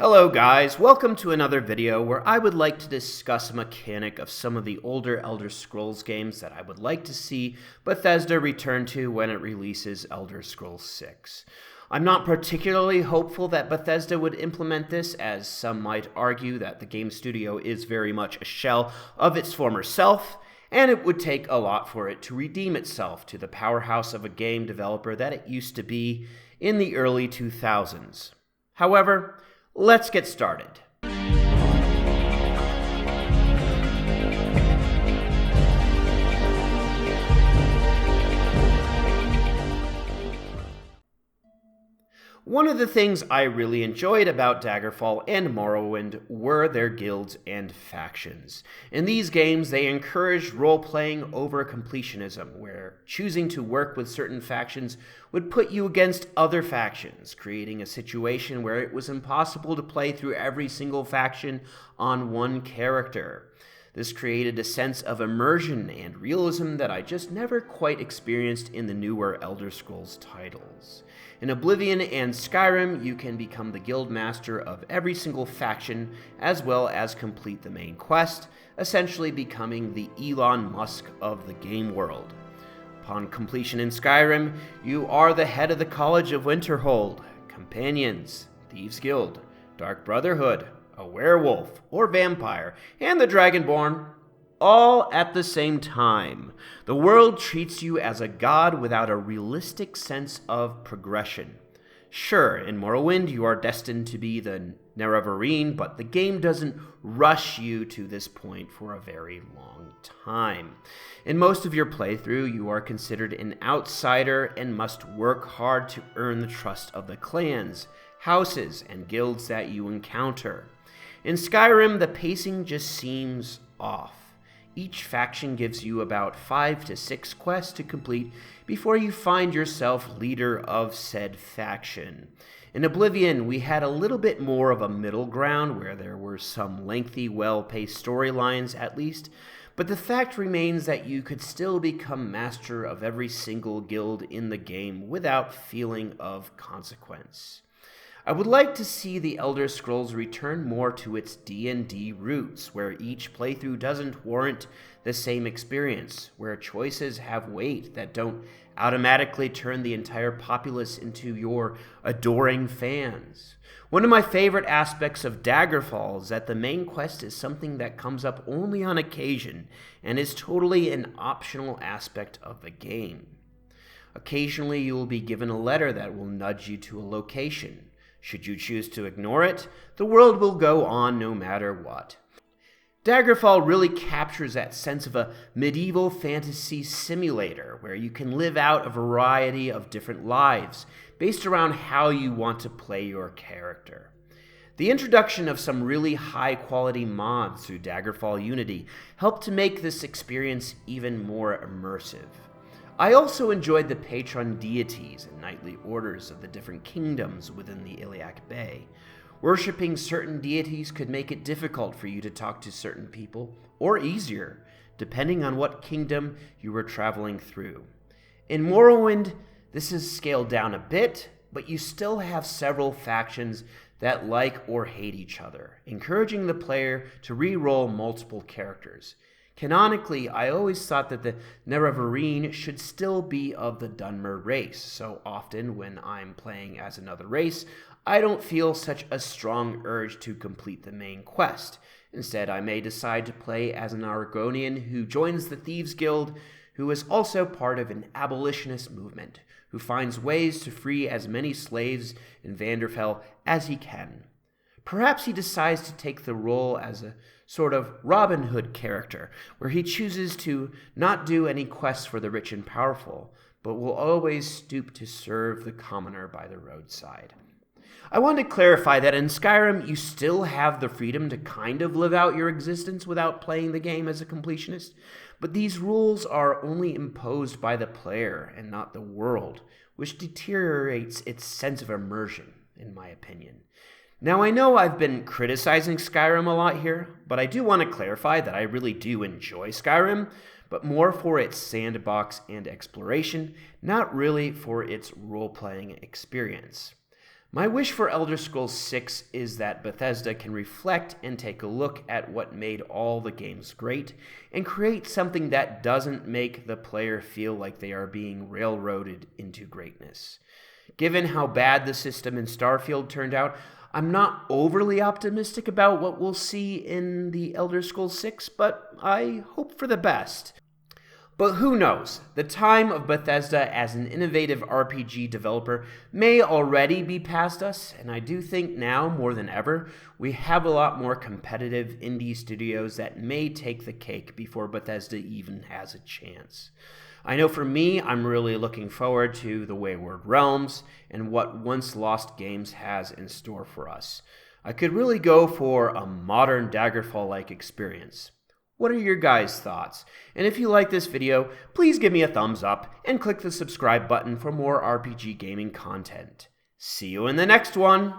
Hello guys, welcome to another video where I would like to discuss a mechanic of some of the older Elder Scrolls games that I would like to see Bethesda return to when it releases Elder Scrolls 6. I'm not particularly hopeful that Bethesda would implement this, as some might argue that the game studio is very much a shell of its former self, and it would take a lot for it to redeem itself to the powerhouse of a game developer that it used to be in the early 2000s. However, let's get started. One of the things I really enjoyed about Daggerfall and Morrowind were their guilds and factions. In these games, they encouraged role-playing over completionism, where choosing to work with certain factions would put you against other factions, creating a situation where it was impossible to play through every single faction on one character. This created a sense of immersion and realism that I just never quite experienced in the newer Elder Scrolls titles. In Oblivion and Skyrim, you can become the guild master of every single faction, as well as complete the main quest, essentially becoming the Elon Musk of the game world. Upon completion in Skyrim, you are the head of the College of Winterhold, Companions, Thieves Guild, Dark Brotherhood, a werewolf or vampire, and the Dragonborn, all at the same time. The world treats you as a god without a realistic sense of progression. Sure, in Morrowind you are destined to be the Nerevarine, but the game doesn't rush you to this point for a very long time. In most of your playthrough, you are considered an outsider and must work hard to earn the trust of the clans, houses, and guilds that you encounter. In Skyrim, the pacing just seems off. Each faction gives you about 5 to 6 quests to complete before you find yourself leader of said faction. In Oblivion, we had a little bit more of a middle ground where there were some lengthy, well-paced storylines at least, but the fact remains that you could still become master of every single guild in the game without feeling of consequence. I would like to see the Elder Scrolls return more to its D&D roots, where each playthrough doesn't warrant the same experience, where choices have weight that don't automatically turn the entire populace into your adoring fans. One of my favorite aspects of Daggerfall is that the main quest is something that comes up only on occasion and is totally an optional aspect of the game. Occasionally you will be given a letter that will nudge you to a location. Should you choose to ignore it, the world will go on no matter what. Daggerfall really captures that sense of a medieval fantasy simulator where you can live out a variety of different lives based around how you want to play your character. The introduction of some really high-quality mods through Daggerfall Unity helped to make this experience even more immersive. I also enjoyed the patron deities and knightly orders of the different kingdoms within the Iliac Bay. Worshipping certain deities could make it difficult for you to talk to certain people, or easier, depending on what kingdom you were traveling through. In Morrowind, this is scaled down a bit, but you still have several factions that like or hate each other, encouraging the player to re-roll multiple characters. Canonically, I always thought that the Nerevarine should still be of the Dunmer race, so often when I'm playing as another race, I don't feel such a strong urge to complete the main quest. Instead, I may decide to play as an Argonian who joins the Thieves Guild, who is also part of an abolitionist movement, who finds ways to free as many slaves in Vanderfell as he can. Perhaps he decides to take the role as a sort of Robin Hood character, where he chooses to not do any quests for the rich and powerful, but will always stoop to serve the commoner by the roadside. I want to clarify that in Skyrim, you still have the freedom to kind of live out your existence without playing the game as a completionist, but these rules are only imposed by the player and not the world, which deteriorates its sense of immersion, in my opinion. Now, I know I've been criticizing Skyrim a lot here, but I do want to clarify that I really do enjoy Skyrim, but more for its sandbox and exploration, not really for its role-playing experience. My wish for Elder Scrolls 6 is that Bethesda can reflect and take a look at what made all the games great and create something that doesn't make the player feel like they are being railroaded into greatness. Given how bad the system in Starfield turned out, I'm not overly optimistic about what we'll see in the Elder Scrolls 6, but I hope for the best. But who knows? The time of Bethesda as an innovative RPG developer may already be past us, and I do think now, more than ever, we have a lot more competitive indie studios that may take the cake before Bethesda even has a chance. I know for me, I'm really looking forward to the Wayward Realms and what Once Lost Games has in store for us. I could really go for a modern Daggerfall-like experience. What are your guys' thoughts? And if you like this video, please give me a thumbs up and click the subscribe button for more RPG gaming content. See you in the next one!